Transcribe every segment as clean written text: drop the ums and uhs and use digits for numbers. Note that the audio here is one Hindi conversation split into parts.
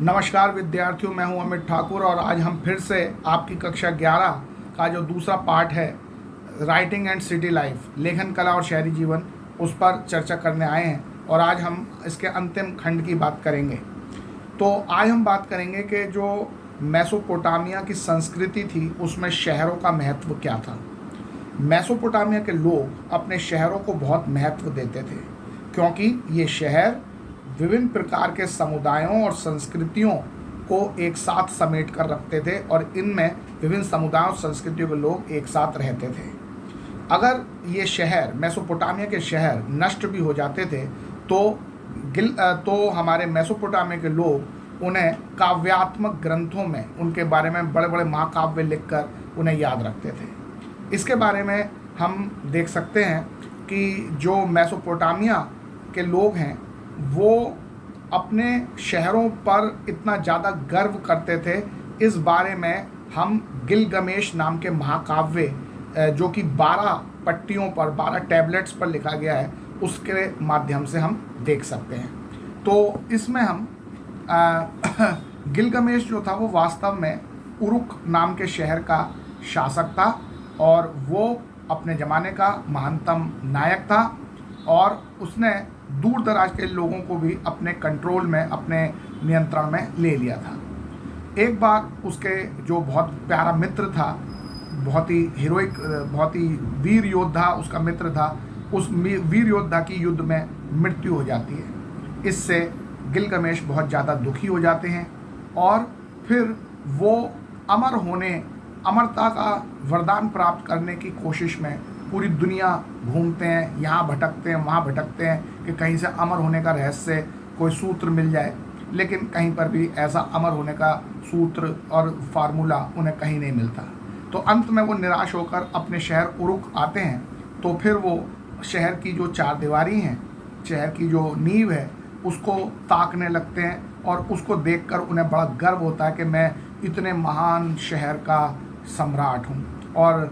नमस्कार विद्यार्थियों, मैं हूं अमित ठाकुर और आज हम फिर से आपकी कक्षा 11 का जो दूसरा पार्ट है राइटिंग एंड सिटी लाइफ, लेखन कला और शहरी जीवन, उस पर चर्चा करने आए हैं। और आज हम इसके अंतिम खंड की बात करेंगे। तो आज हम बात करेंगे कि जो मेसोपोटामिया की संस्कृति थी उसमें शहरों का महत्व क्या था। मेसोपोटामिया के लोग अपने शहरों को बहुत महत्व देते थे क्योंकि ये शहर विभिन्न प्रकार के समुदायों और संस्कृतियों को एक साथ समेट कर रखते थे और इनमें विभिन्न समुदायों और संस्कृतियों के लोग एक साथ रहते थे। अगर ये शहर, मेसोपोटामिया के शहर नष्ट भी हो जाते थे तो हमारे मेसोपोटामिया के लोग उन्हें काव्यात्मक ग्रंथों में उनके बारे में बड़े बड़े महाकाव्य लिखकर उन्हें याद रखते थे। इसके बारे में हम देख सकते हैं कि जो मेसोपोटामिया के लोग हैं वो अपने शहरों पर इतना ज़्यादा गर्व करते थे। इस बारे में हम गिलगमेश नाम के महाकाव्य जो कि 12 पट्टियों पर, 12 टैबलेट्स पर लिखा गया है, उसके माध्यम से हम देख सकते हैं। तो इसमें हम गिलगमेश जो था वो वास्तव में उरुक नाम के शहर का शासक था और वो अपने ज़माने का महानतम नायक था और उसने दूर दराज के लोगों को भी अपने कंट्रोल में, अपने नियंत्रण में ले लिया था। एक बार उसके जो बहुत प्यारा मित्र था, बहुत ही हीरोइक, बहुत ही वीर योद्धा उसका मित्र था, उस वीर योद्धा की युद्ध में मृत्यु हो जाती है। इससे गिलगमेश बहुत ज़्यादा दुखी हो जाते हैं और फिर वो अमरता का वरदान प्राप्त करने की कोशिश में पूरी दुनिया घूमते हैं, यहाँ भटकते हैं, वहाँ भटकते हैं कि कहीं से अमर होने का रहस्य, कोई सूत्र मिल जाए। लेकिन कहीं पर भी ऐसा अमर होने का सूत्र और फार्मूला उन्हें कहीं नहीं मिलता। तो अंत में वो निराश होकर अपने शहर उरुक आते हैं। तो फिर वो शहर की जो चारदीवारी हैं, शहर की जो नींव है, उसको ताकने लगते हैं और उसको देखकर उन्हें बड़ा गर्व होता है कि मैं इतने महान शहर का सम्राट हूँ। और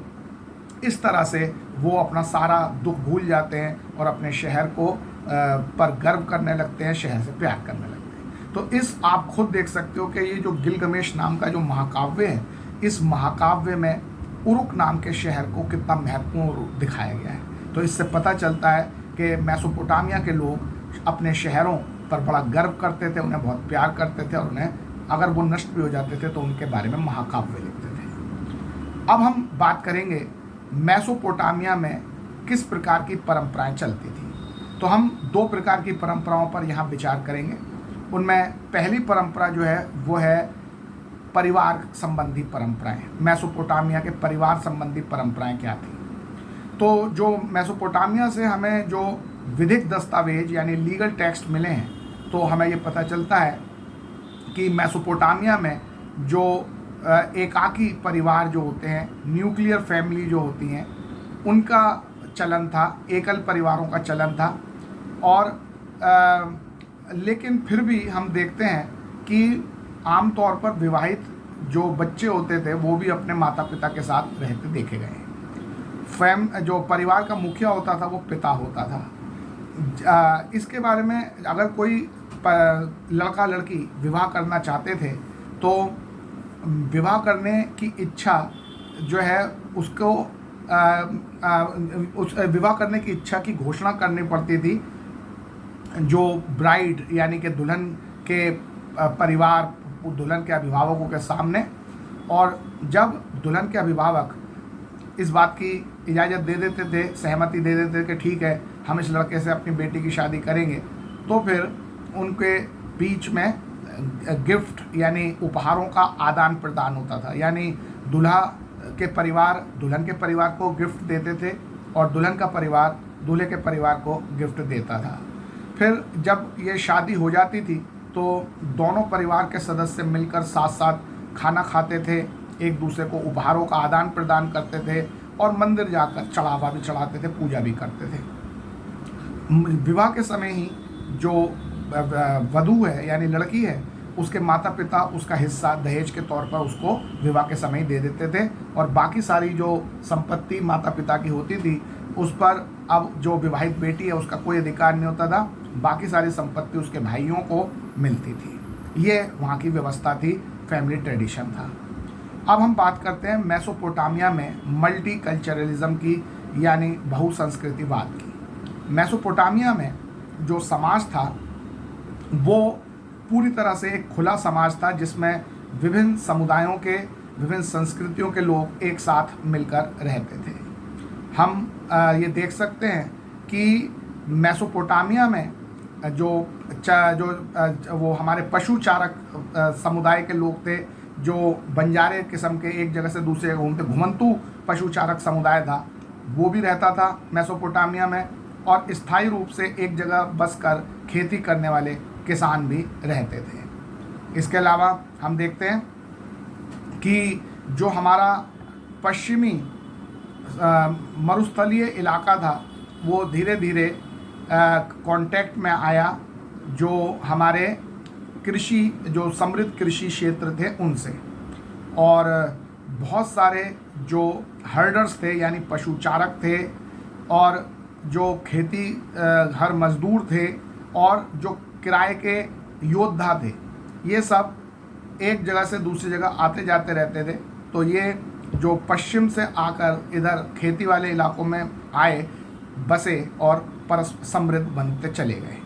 इस तरह से वो अपना सारा दुख भूल जाते हैं और अपने शहर को पर गर्व करने लगते हैं, शहर से प्यार करने लगते हैं। तो आप खुद देख सकते हो कि ये जो गिलगमेश नाम का जो महाकाव्य है, इस महाकाव्य में उरुक नाम के शहर को कितना महत्वपूर्ण दिखाया गया है। तो इससे पता चलता है कि मेसोपोटामिया के लोग अपने शहरों पर बड़ा गर्व करते थे, उन्हें बहुत प्यार करते थे और उन्हें अगर वो नष्ट भी हो जाते थे तो उनके बारे में महाकाव्य लिखते थे। अब हम बात करेंगे मेसोपोटामिया में किस प्रकार की परंपराएं चलती थी। तो हम 2 प्रकार की परंपराओं पर यहाँ विचार करेंगे। उनमें पहली परंपरा जो है वो है परिवार संबंधी परंपराएं। मेसोपोटामिया के परिवार संबंधी परंपराएं क्या थी। तो जो मेसोपोटामिया से हमें जो विधिक दस्तावेज यानी लीगल टेक्स्ट मिले हैं, तो हमें ये पता चलता है कि मेसोपोटामिया में जो एकाकी परिवार जो होते हैं, न्यूक्लियर फैमिली जो होती हैं, उनका चलन था, एकल परिवारों का चलन था। और लेकिन फिर भी हम देखते हैं कि आमतौर पर विवाहित जो बच्चे होते थे वो भी अपने माता पिता के साथ रहते देखे गए हैं। जो परिवार का मुखिया होता था वो पिता होता था। इसके बारे में अगर कोई लड़का लड़की विवाह करना चाहते थे तो विवाह करने की इच्छा जो है उसको उस विवाह करने की इच्छा की घोषणा करनी पड़ती थी जो ब्राइड यानी कि दुल्हन के परिवार, दुल्हन के अभिभावकों के सामने। और जब दुल्हन के अभिभावक इस बात की इजाज़त दे देते थे, सहमति दे देते थे कि ठीक है हम इस लड़के से अपनी बेटी की शादी करेंगे, तो फिर उनके बीच में गिफ्ट यानी उपहारों का आदान प्रदान होता था। यानी दूल्हा के परिवार दुल्हन के परिवार को गिफ्ट देते थे और दुल्हन का परिवार दूल्हे के परिवार को गिफ्ट देता था। फिर जब ये शादी हो जाती थी तो दोनों परिवार के सदस्य मिलकर साथ साथ खाना खाते थे, एक दूसरे को उपहारों का आदान प्रदान करते थे और मंदिर जाकर चढ़ावा भी चढ़ाते थे, पूजा भी करते थे। विवाह के समय ही जो वधू है यानी लड़की है, उसके माता पिता उसका हिस्सा दहेज के तौर पर उसको विवाह के समय दे देते थे और बाकी सारी जो संपत्ति माता पिता की होती थी उस पर अब जो विवाहित बेटी है उसका कोई अधिकार नहीं होता था, बाकी सारी संपत्ति उसके भाइयों को मिलती थी। ये वहाँ की व्यवस्था थी, फैमिली ट्रेडिशन था। अब हम बात करते हैं मेसोपोटामिया में मल्टी कल्चरलिज्म की, यानी बहुसंस्कृतिवाद की। मेसोपोटामिया में जो समाज था वो पूरी तरह से एक खुला समाज था, जिसमें विभिन्न समुदायों के, विभिन्न संस्कृतियों के लोग एक साथ मिलकर रहते थे। हम ये देख सकते हैं कि मेसोपोटामिया में वो हमारे पशु चारक समुदाय के लोग थे, जो बंजारे किस्म के एक जगह से दूसरी जगह घूमते, घुमंतू पशु चारक समुदाय था, वो भी रहता था मेसोपोटामिया में। और स्थायी रूप से एक जगह बसकर खेती करने वाले किसान भी रहते थे। इसके अलावा हम देखते हैं कि जो हमारा पश्चिमी मरुस्थलीय इलाका था वो धीरे धीरे कांटेक्ट में आया जो हमारे कृषि, जो समृद्ध कृषि क्षेत्र थे उनसे। और बहुत सारे जो हर्डर्स थे यानी पशुचारक थे, और जो खेती घर मजदूर थे, और जो किराए के योद्धा थे, ये सब एक जगह से दूसरी जगह आते जाते रहते थे। तो ये जो पश्चिम से आकर इधर खेती वाले इलाकों में आए, बसे और परस्पर समृद्ध बनते चले गए।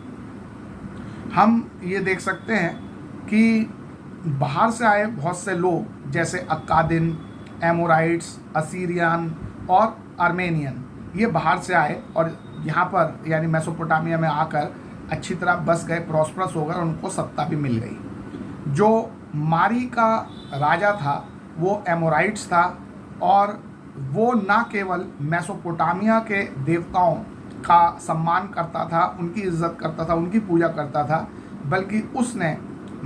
हम ये देख सकते हैं कि बाहर से आए बहुत से लोग, जैसे अक्कादिन, एमोराइट्स, असीरियन और आर्मेनियन, ये बाहर से आए और यहाँ पर यानी मेसोपोटामिया में आकर अच्छी तरह बस गए, प्रॉस्परस हो गए, उनको सत्ता भी मिल गई। जो मारी का राजा था वो एमोराइट्स था, और वो न केवल मेसोपोटामिया के देवताओं का सम्मान करता था, उनकी इज्जत करता था, उनकी पूजा करता था, बल्कि उसने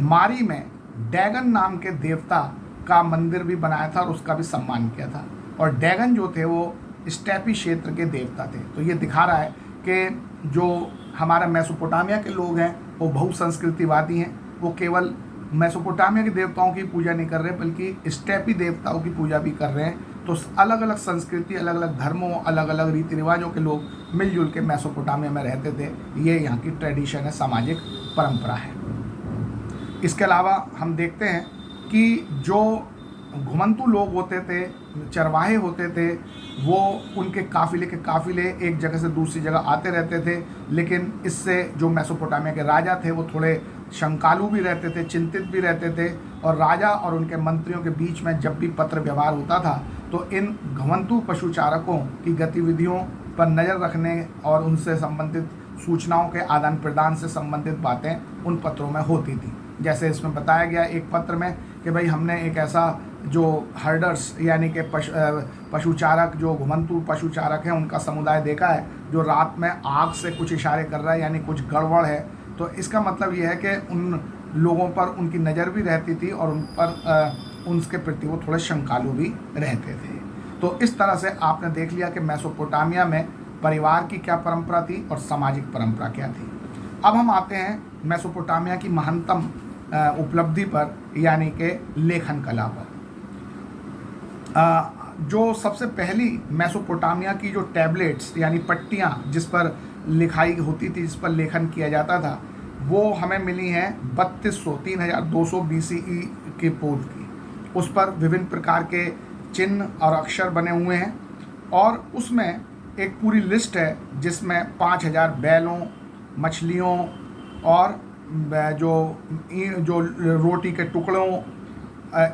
मारी में डैगन नाम के देवता का मंदिर भी बनाया था और उसका भी सम्मान किया था। और डैगन जो थे वो स्टेपी क्षेत्र के देवता थे। तो ये दिखा रहा है कि जो हमारा मेसोपोटामिया के लोग हैं वो बहुसंस्कृतिवादी हैं। वो केवल मेसोपोटामिया के देवताओं की पूजा नहीं कर रहे, बल्कि स्टेपी देवताओं की पूजा भी कर रहे हैं। तो अलग अलग संस्कृति, अलग अलग धर्मों, अलग अलग रीति रिवाजों के लोग मिलजुल के मेसोपोटामिया में रहते थे। ये यहाँ की ट्रेडिशन है, सामाजिक परंपरा है। इसके अलावा हम देखते हैं कि जो घुमंतू लोग होते थे, चरवाहे होते थे, वो उनके काफ़िले एक जगह से दूसरी जगह आते रहते थे। लेकिन इससे जो मेसोपोटामिया के राजा थे वो थोड़े शंकालु भी रहते थे, चिंतित भी रहते थे। और राजा और उनके मंत्रियों के बीच में जब भी पत्र व्यवहार होता था तो इन घुमंतू पशुचारकों की गतिविधियों पर नज़र रखने और उनसे संबंधित सूचनाओं के आदान प्रदान से संबंधित बातें उन पत्रों में होती थी। जैसे इसमें बताया गया एक पत्र में कि भाई हमने एक ऐसा जो हर्डर्स यानी कि पशुचारक, जो घुमंतू पशुचारक हैं, उनका समुदाय देखा है जो रात में आग से कुछ इशारे कर रहा है, यानी कुछ गड़बड़ है। तो इसका मतलब ये है कि उन लोगों पर उनकी नज़र भी रहती थी और उन पर उनके प्रति वो थोड़े शंकालु भी रहते थे। तो इस तरह से आपने देख लिया कि मेसोपोटामिया में परिवार की क्या परंपरा थी और सामाजिक परंपरा क्या थी। अब हम आते हैं मेसोपोटामिया की महानतम उपलब्धि पर, यानी कि लेखन कला पर। जो सबसे पहली मेसोपोटामिया की जो टैबलेट्स यानी पट्टियाँ जिस पर लिखाई होती थी, जिस पर लेखन किया जाता था, वो हमें मिली हैं 3200 BCE के पूर्व की। उस पर विभिन्न प्रकार के चिन्ह और अक्षर बने हुए हैं और उसमें एक पूरी लिस्ट है जिसमें 5000 बैलों, मछलियों और जो रोटी के टुकड़ों,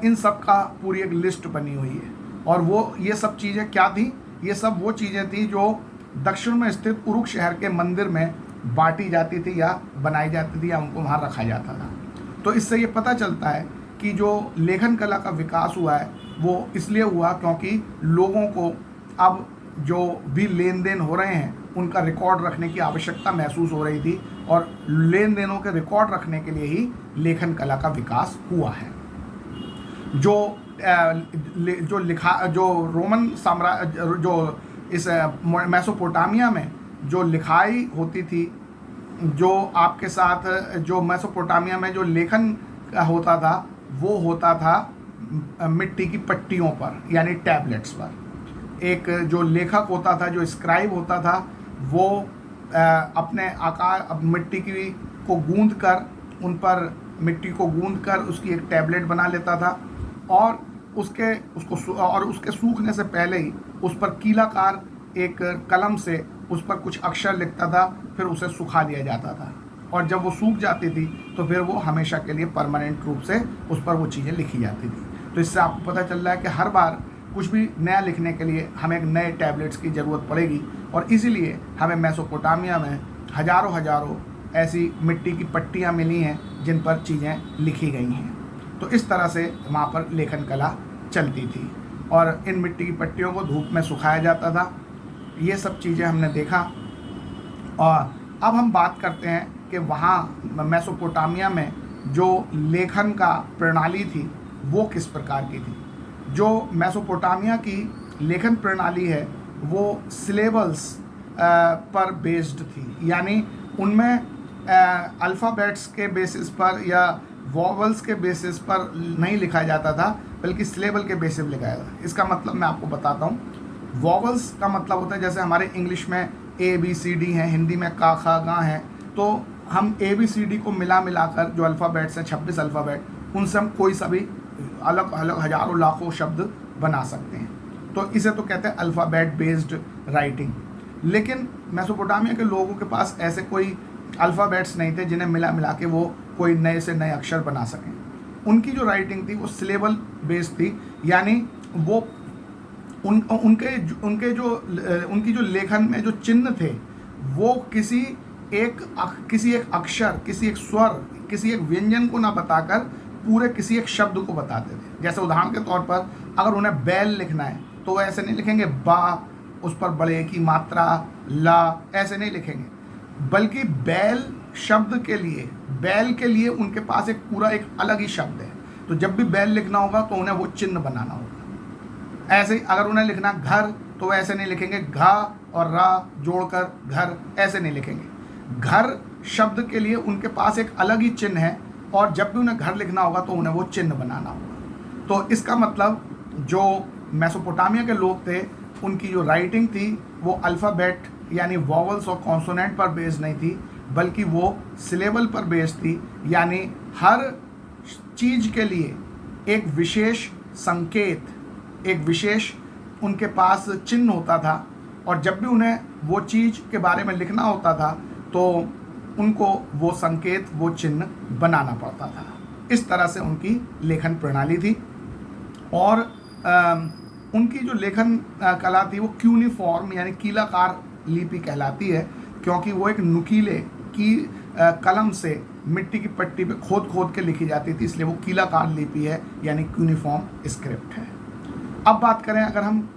इन सब का पूरी एक लिस्ट बनी हुई है। और वो ये सब चीज़ें क्या थी? ये सब वो चीज़ें थी जो दक्षिण में स्थित उरुक शहर के मंदिर में बांटी जाती थी या बनाई जाती थी या उनको वहाँ रखा जाता था। तो इससे ये पता चलता है कि जो लेखन कला का विकास हुआ है वो इसलिए हुआ क्योंकि लोगों को अब जो भी लेन देन हो रहे हैं उनका रिकॉर्ड रखने की आवश्यकता महसूस हो रही थी, और लेन देनों के रिकॉर्ड रखने के लिए ही लेखन कला का विकास हुआ है। जो रोमन साम्राज्य, जो इस मेसोपोटामिया में जो लिखाई होती थी, जो आपके साथ जो मेसोपोटामिया में जो लेखन होता था वो होता था मिट्टी की पट्टियों पर यानी टैबलेट्स पर। एक जो लेखक होता था, जो स्क्राइब होता था, वो अपने आकार मिट्टी की को गूंद कर उन पर मिट्टी को गूंद कर उसकी एक टैबलेट बना लेता था और उसके सूखने से पहले ही उस पर कीलाकार एक कलम से उस पर कुछ अक्षर लिखता था, फिर उसे सुखा दिया जाता था और जब वो सूख जाती थी तो फिर वो हमेशा के लिए परमानेंट रूप से उस पर वो चीज़ें लिखी जाती थी। तो इससे आपको पता चल रहा है कि हर बार कुछ भी नया लिखने के लिए हमें एक नए टैबलेट्स की ज़रूरत पड़ेगी और इसीलिए हमें मेसोपोटामिया में हजारों ऐसी मिट्टी की पट्टियाँ मिली हैं जिन पर चीज़ें लिखी गई हैं। तो इस तरह से वहाँ पर लेखन कला चलती थी और इन मिट्टी की पट्टियों को धूप में सुखाया जाता था। ये सब चीज़ें हमने देखा। और अब हम बात करते हैं कि वहाँ मेसोपोटामिया में जो लेखन का प्रणाली थी वो किस प्रकार की थी। जो मेसोपोटामिया की लेखन प्रणाली है वो सिलेबल्स पर बेस्ड थी, यानी उनमें अल्फ़ाबेट्स के बेसिस पर या वॉवल्स के बेसिस पर नहीं लिखा जाता था, बल्कि सिलेबल के बेसिस लिखा जाता था। इसका मतलब मैं आपको बताता हूँ। वॉवल्स का मतलब होता है जैसे हमारे इंग्लिश में ABCD हैं, हिंदी में का खा गा हैं, तो हम ABCD को मिला कर जो अल्फ़ाबेट्स हैं 26 अल्फ़ाबेट, उनसे हम कोई सा भी अलग अलग हजारों लाखों शब्द बना सकते हैं। तो इसे तो कहते हैं अल्फ़ाबेट बेस्ड राइटिंग। लेकिन मेसोपोटामिया के लोगों के पास ऐसे कोई अल्फ़ाबेट्स नहीं थे जिन्हें मिला के वो कोई नए से नए अक्षर बना सकें। उनकी जो राइटिंग थी वो सिलेबल बेस्ड थी, यानी वो उनकी जो लेखन में जो चिन्ह थे वो किसी एक अक्षर, किसी एक स्वर, किसी एक व्यंजन को ना बताकर पूरे किसी एक शब्द को बताते थे। जैसे उदाहरण के तौर पर अगर उन्हें बैल लिखना है तो वो ऐसे नहीं लिखेंगे बा, उस पर बड़े की मात्रा ला, ऐसे नहीं लिखेंगे, बल्कि बैल के लिए उनके पास एक अलग ही शब्द है। तो जब भी बैल लिखना होगा तो उन्हें वो चिन्ह बनाना होगा। ऐसे ही अगर उन्हें लिखना घर तो ऐसे नहीं लिखेंगे घा और रा जोड़कर घर, ऐसे नहीं लिखेंगे। घर शब्द के लिए उनके पास एक अलग ही चिन्ह है और जब भी उन्हें घर लिखना होगा तो उन्हें वो चिन्ह बनाना होगा। तो इसका मतलब जो मेसोपोटामिया के लोग थे उनकी जो राइटिंग थी वो अल्फ़ाबेट यानी वॉवल्स और कॉन्सोनेंट पर बेस्ड नहीं थी, बल्कि वो सिलेबल पर बेस्ड थी। यानी हर चीज़ के लिए एक विशेष संकेत, एक विशेष उनके पास चिन्ह होता था और जब भी उन्हें वो चीज़ के बारे में लिखना होता था तो उनको वो संकेत, वो चिन्ह बनाना पड़ता था। इस तरह से उनकी लेखन प्रणाली थी। और उनकी जो लेखन कला थी वो क्यूनिफॉर्म यानी कीलाकार लिपि कहलाती है, क्योंकि वो एक नुकीले की कलम से मिट्टी की पट्टी पे खोद के लिखी जाती थी, इसलिए वो कीलाकार लिपि है यानी क्यूनिफॉर्म स्क्रिप्ट है। अब बात करें अगर हम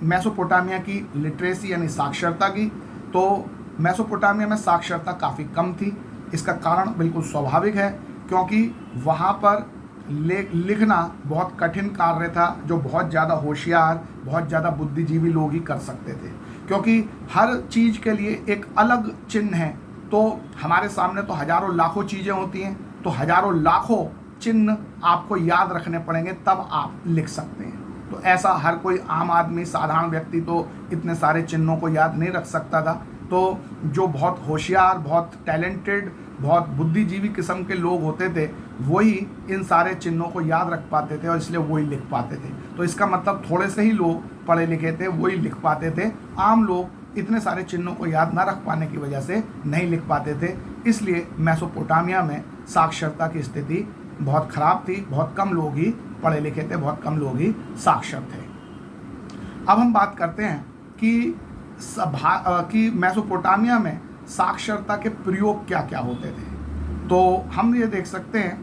मेसोपोटामिया की लिटरेसी यानी साक्षरता की, तो मेसोपोटामिया में साक्षरता काफ़ी कम थी। इसका कारण बिल्कुल स्वाभाविक है, क्योंकि वहाँ पर लिखना बहुत कठिन कार्य था जो बहुत ज़्यादा होशियार, बहुत ज़्यादा बुद्धिजीवी लोग ही कर सकते थे, क्योंकि हर चीज़ के लिए एक अलग चिन्ह है। तो हमारे सामने तो हजारों लाखों चीज़ें होती हैं, तो हजारों लाखों चिन्ह आपको याद रखने पड़ेंगे तब आप लिख सकते हैं। तो ऐसा हर कोई आम आदमी, साधारण व्यक्ति तो इतने सारे चिन्हों को याद नहीं रख सकता था। तो जो बहुत होशियार, बहुत टैलेंटेड, बहुत बुद्धिजीवी किस्म के लोग होते थे वही इन सारे चिन्हों को याद रख पाते थे और इसलिए वही लिख पाते थे। तो इसका मतलब थोड़े से ही लोग पढ़े लिखे थे वही लिख पाते थे। आम लोग इतने सारे चिन्हों को याद ना रख पाने की वजह से नहीं लिख पाते थे। इसलिए मेसोपोटामिया में साक्षरता की स्थिति बहुत ख़राब थी। बहुत कम लोग ही पढ़े लिखे थे, बहुत कम लोग ही साक्षर थे। अब हम बात करते हैं कि मेसोपोटामिया में साक्षरता के प्रयोग क्या क्या होते थे। तो हम ये देख सकते हैं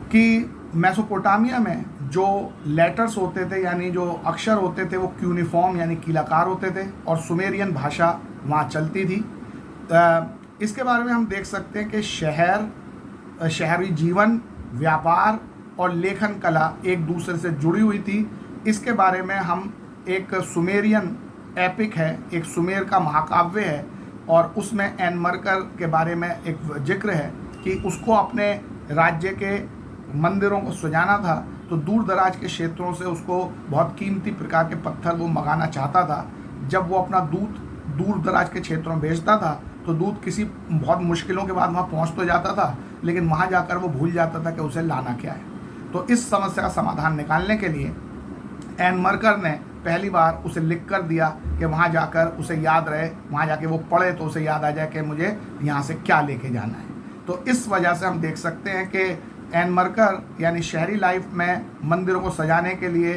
कि मेसोपोटामिया में जो लेटर्स होते थे यानी जो अक्षर होते थे वो क्यूनिफॉर्म यानी कीलाकार होते थे और सुमेरियन भाषा वहाँ चलती थी। इसके बारे में हम देख सकते हैं कि शहरी जीवन, व्यापार और लेखन कला एक दूसरे से जुड़ी हुई थी। इसके बारे में हम एक सुमेरियन एपिक है, एक सुमेर का महाकाव्य है और उसमें एनमर्कर के बारे में एक जिक्र है कि उसको अपने राज्य के मंदिरों को सजाना था, तो दूर दराज के क्षेत्रों से उसको बहुत कीमती प्रकार के पत्थर वो मंगाना चाहता था। जब वो अपना दूत दूर दराज के क्षेत्रों में भेजता था तो दूत किसी बहुत मुश्किलों के बाद वहाँ पहुँच तो जाता था, लेकिन वहाँ जाकर वो भूल जाता था कि उसे लाना क्या है। तो इस समस्या का समाधान निकालने के लिए एन मरकर ने पहली बार उसे लिख कर दिया कि वहाँ जाकर उसे याद रहे, वहाँ जाके वो पढ़े तो उसे याद आ जाए कि मुझे यहाँ से क्या लेके जाना है। तो इस वजह से हम देख सकते हैं कि एन मरकर यानी शहरी लाइफ में मंदिरों को सजाने के लिए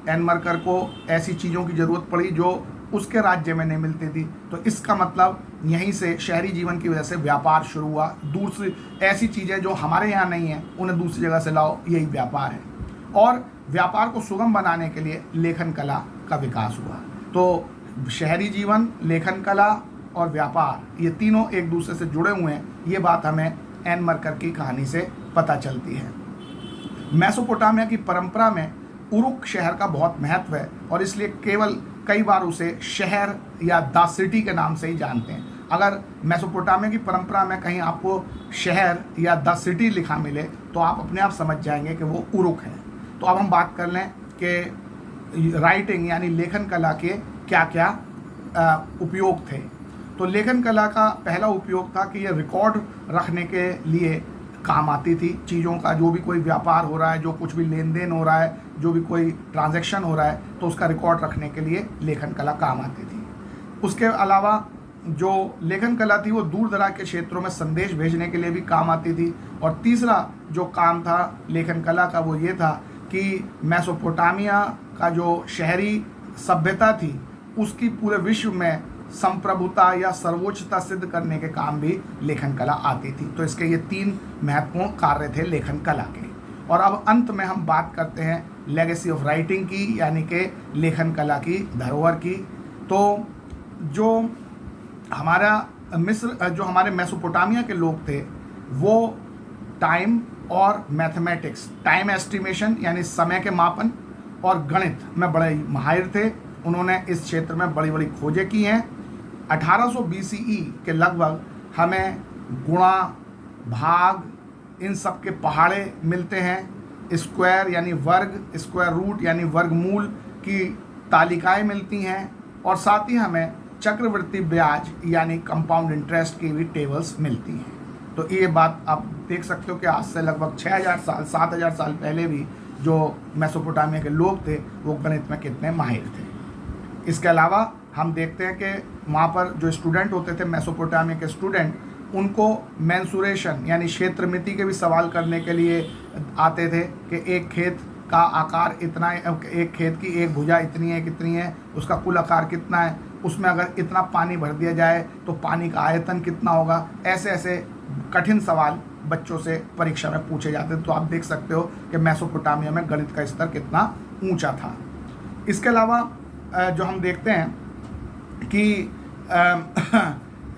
एन मरकर को ऐसी चीज़ों की ज़रूरत पड़ी जो उसके राज्य में नहीं मिलती थी। तो इसका मतलब यहीं से शहरी जीवन की वजह से व्यापार शुरू हुआ। दूसरी ऐसी चीज़ें जो हमारे यहाँ नहीं हैं उन्हें दूसरी जगह से लाओ, यही व्यापार है। और व्यापार को सुगम बनाने के लिए लेखन कला का विकास हुआ। तो शहरी जीवन, लेखन कला और व्यापार, ये तीनों एक दूसरे से जुड़े हुए हैं। ये बात हमें एन मरकर की कहानी से पता चलती है। मेसोपोटामिया की परंपरा में उरुक शहर का बहुत महत्व है और इसलिए केवल कई बार उसे शहर या द सिटी के नाम से ही जानते हैं। अगर मेसोपोटामिया की परंपरा में कहीं आपको शहर या द सिटी लिखा मिले तो आप अपने आप समझ जाएंगे कि वो उरुक है। तो अब हम बात कर लें कि राइटिंग यानी लेखन कला के क्या क्या उपयोग थे। तो लेखन कला का पहला उपयोग था कि ये रिकॉर्ड रखने के लिए काम आती थी। चीज़ों का जो भी कोई व्यापार हो रहा है, जो कुछ भी लेन देन हो रहा है, जो भी कोई ट्रांजैक्शन हो रहा है, तो उसका रिकॉर्ड रखने के लिए लेखन कला काम आती थी। उसके अलावा जो लेखन कला थी वो दूर दराज के क्षेत्रों में संदेश भेजने के लिए भी काम आती थी। और तीसरा जो काम था लेखन कला का वो ये था कि मेसोपोटामिया का जो शहरी सभ्यता थी उसकी पूरे विश्व में संप्रभुता या सर्वोच्चता सिद्ध करने के काम भी लेखन कला आती थी। तो इसके ये तीन महत्वपूर्ण कार्य थे लेखन कला के। और अब अंत में हम बात करते हैं लेगेसी ऑफ राइटिंग की, यानी कि लेखन कला की धरोहर की। तो जो हमारा मिस्र, जो हमारे मेसोपोटामिया के लोग थे वो टाइम और मैथमेटिक्स, टाइम एस्टिमेशन यानी समय के मापन और गणित में बड़े माहिर थे। उन्होंने इस क्षेत्र में बड़ी बड़ी खोजें की हैं। 1800 BCE के लगभग हमें गुणा, भाग, इन सब के पहाड़े मिलते हैं। स्क्वायर यानी वर्ग, स्क्वायर रूट यानी वर्गमूल की तालिकाएं मिलती हैं और साथ ही हमें चक्रवृद्धि ब्याज यानी कंपाउंड इंटरेस्ट की भी टेबल्स मिलती हैं। तो ये बात आप देख सकते हो कि आज से लगभग 6000 साल 7000 साल पहले भी जो मेसोपोटामिया के लोग थे वो गणित में कितने माहिर थे। इसके अलावा हम देखते हैं कि वहाँ पर जो स्टूडेंट होते थे मेसोपोटामिया के स्टूडेंट, उनको मेंसुरेशन यानी क्षेत्र मिति के भी सवाल करने के लिए आते थे कि एक खेत का आकार इतना है, एक खेत की एक भुजा इतनी है, कितनी है, उसका कुल आकार कितना है, उसमें अगर इतना पानी भर दिया जाए तो पानी का आयतन कितना होगा। ऐसे ऐसे कठिन सवाल बच्चों से परीक्षा में पूछे जाते थे। तो आप देख सकते हो कि मेसोपोटामिया में गणित का स्तर कितना ऊंचा था। इसके अलावा जो हम देखते हैं कि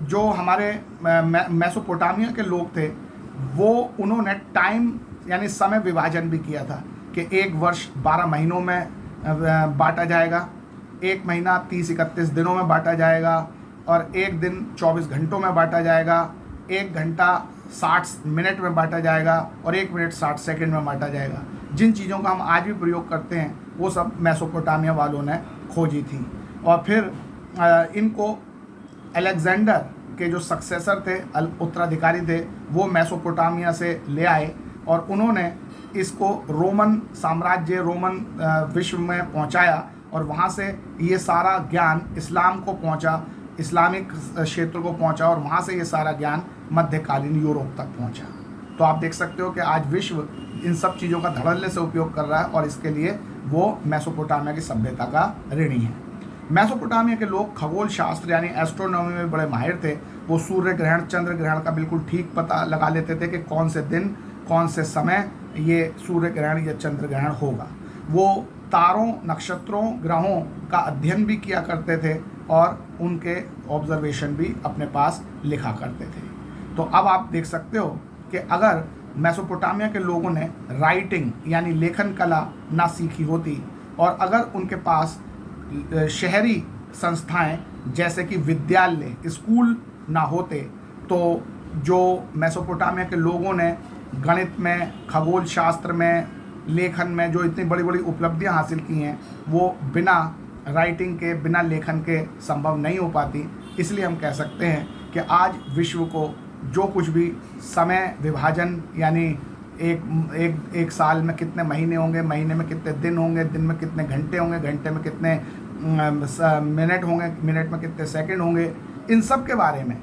जो हमारे मेसोपोटामिया के लोग थे वो उन्होंने टाइम यानी समय विभाजन भी किया था कि एक वर्ष 12 महीनों में बांटा जाएगा, एक महीना 30-31 दिनों में बांटा जाएगा और एक दिन 24 घंटों में बांटा जाएगा, एक घंटा 60 मिनट में बांटा जाएगा और एक मिनट 60 सेकंड में बांटा जाएगा। जिन चीज़ों का हम आज भी प्रयोग करते हैं वो सब मेसोपोटामिया वालों ने खोजी थी। और फिर इनको अलेक्जेंडर के जो सक्सेसर थे, उत्तराधिकारी थे, वो मेसोपोटामिया से ले आए और उन्होंने इसको रोमन साम्राज्य, रोमन विश्व में पहुंचाया और वहाँ से ये सारा ज्ञान इस्लाम को पहुंचा, इस्लामिक क्षेत्र को पहुंचा और वहाँ से ये सारा ज्ञान मध्यकालीन यूरोप तक पहुंचा। तो आप देख सकते हो कि आज विश्व इन सब चीज़ों का धड़ल्ले से उपयोग कर रहा है और इसके लिए वो मेसोपोटामिया की सभ्यता का ऋणी है। मेसोपोटामिया के लोग खगोल शास्त्र यानी एस्ट्रोनॉमी में बड़े माहिर थे। वो सूर्य ग्रहण, चंद्र ग्रहण का बिल्कुल ठीक पता लगा लेते थे कि कौन से दिन, कौन से समय ये सूर्य ग्रहण या चंद्र ग्रहण होगा। वो तारों, नक्षत्रों, ग्रहों का अध्ययन भी किया करते थे और उनके ऑब्जर्वेशन भी अपने पास लिखा करते थे। तो अब आप देख सकते हो कि अगर मेसोपोटामिया के लोगों ने राइटिंग यानी लेखन कला ना सीखी होती और अगर उनके पास शहरी संस्थाएं जैसे कि विद्यालय, स्कूल ना होते, तो जो मेसोपोटामिया के लोगों ने गणित में, खगोल शास्त्र में, लेखन में जो इतनी बड़ी बड़ी उपलब्धियां हासिल की हैं वो बिना राइटिंग के, बिना लेखन के संभव नहीं हो पाती। इसलिए हम कह सकते हैं कि आज विश्व को जो कुछ भी समय विभाजन, यानी एक साल में कितने महीने होंगे, महीने में कितने दिन होंगे, दिन में कितने घंटे होंगे, घंटे में कितने मिनट होंगे, मिनट में कितने सेकंड होंगे, इन सब के बारे में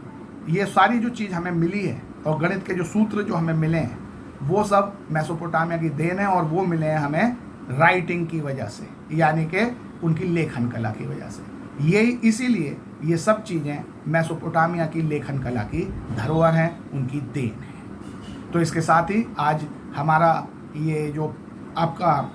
ये सारी जो चीज़ हमें मिली है और गणित के जो सूत्र जो हमें मिले हैं वो सब मेसोपोटामिया की देन है, और वो मिले हैं हमें राइटिंग की वजह से, यानी कि उनकी लेखन कला की वजह से। ये इसीलिए ये सब चीज़ें मेसोपोटामिया की लेखन कला की धरोहर हैं, उनकी देन है। तो इसके साथ ही आज हमारा ये जो आपका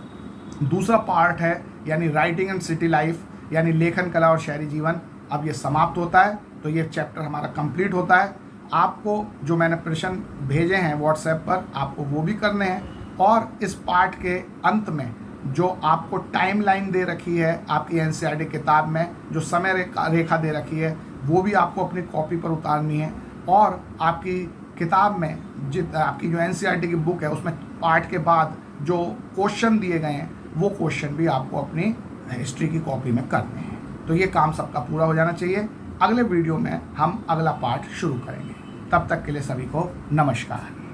दूसरा पार्ट है, यानी राइटिंग एंड सिटी लाइफ, यानी लेखन कला और शहरी जीवन, अब ये समाप्त होता है। तो ये चैप्टर हमारा कंप्लीट होता है। आपको जो मैंने प्रश्न भेजे हैं व्हाट्सएप पर, आपको वो भी करने हैं, और इस पार्ट के अंत में जो आपको टाइमलाइन दे रखी है आपकी एनसीईआरटी किताब में, जो समय रेखा दे रखी है, वो भी आपको अपनी कॉपी पर उतारनी है। और आपकी किताब में आपकी जो एनसीईआरटी की बुक है उसमें पार्ट के बाद जो क्वेश्चन दिए गए हैं वो क्वेश्चन भी आपको अपनी हिस्ट्री की कॉपी में करने हैं। तो ये काम सबका पूरा हो जाना चाहिए। अगले वीडियो में हम अगला पार्ट शुरू करेंगे। तब तक के लिए सभी को नमस्कार।